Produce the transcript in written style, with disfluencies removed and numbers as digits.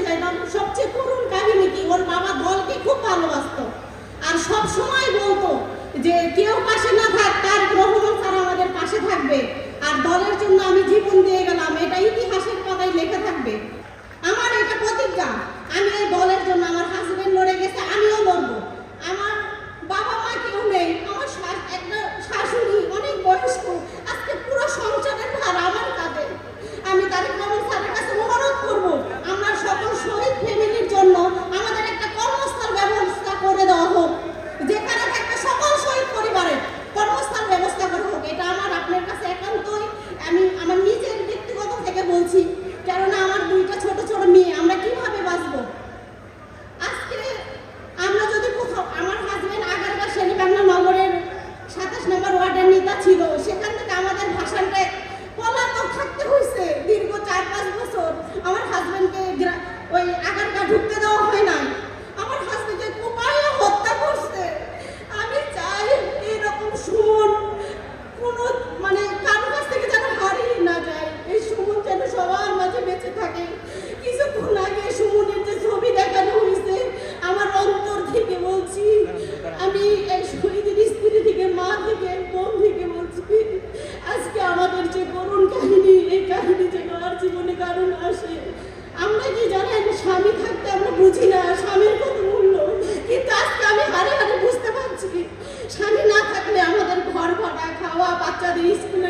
যাইতাম, সবচেয়ে করুণ কাহিনী কি, ওর বাবা দলকে খুব ভালোবাসতো আর সব সময় বলতো যে কেউ পাশে না থাক, তার রহমান স্যার আমাদের পাশে থাকবে, আর দলের জন্য আমি জীবন দিয়ে গেলাম, এটা ইতিহাসের পাতায় লেখা থাকবে। আমার এটা প্রতিজ্ঞা, আমি এই দলের জন্য, আমার হাজবেন্ড লড়ে গেছে, আমিও লড়বো। আমার বাবা মা কেউ নেই, আমার একটা শাশুড়ি অনেক বয়স্ক, আজকে পুরো সংসারের ভার আমার কাঁধে। আমি তারেক রহমান স্যারের কাছে অনুরোধ করব, আমরা সকল শহীদ ফ্যামিলির জন্য আমাদের একটা কর্মস্থল ব্যবস্থা করে দেওয়া হোক, যেখানে থাকবে সকল শহীদ পরিবারের কর্মস্থল ব্যবস্থা করা হোক। এটা আমার আপনার কাছে একান্তই, আমি আমার নিজের ব্যক্তিগত থেকে বলছি, কেননা আমার দুইটা ছোট ছোট মেয়ে, আমরা কিভাবে বাঁচবো? আজকে আমরা যদি কোথাও, আমার হাজবেন্ড আগারগাঁ শেরেবাংলা নগরের 27 নম্বর ওয়ার্ডের নেতা ছিল, সেখান থেকে আমাদের ভাষণটা পলাতক থাকতে হয়েছে দীর্ঘ 4-5 বছর। আমার হাজবেন্ডকে ওই আগারগাঁ ঢুকতে দেওয়া হয় নাই, আমার হাজবেন্ডকে কোপায়ে হত্যা করছে। আমি চাই এরকম সুমন কোনো মানে কারো কাছ থেকে যেন হারিয়ে না যায়, এই সুমন যেন সবার মাঝে বেঁচে থাকে। কিছুক্ষণ আগে সুমনের যে ছবি দেখানো হয়েছে, আমার অন্তর থেকে বলছি, আমি এই শহীদের স্ত্রী থেকে, মা থেকে, বোন থেকে বলছি, আজকে আমাদের যে করুণ কাহিনী, এই কাহিনী যেন আর জীবনে কারণ আসে। আমরা কি জানেন, স্বামী থাকতে আমরা বুঝি না স্বামীর কত মূল্য, কিন্তু আজকে আমি হারে হারে বুঝতে পারছি, স্বামী না থাকলে আমাদের ঘর ভাড়া, খাওয়া, বাচ্চাদের স্কুল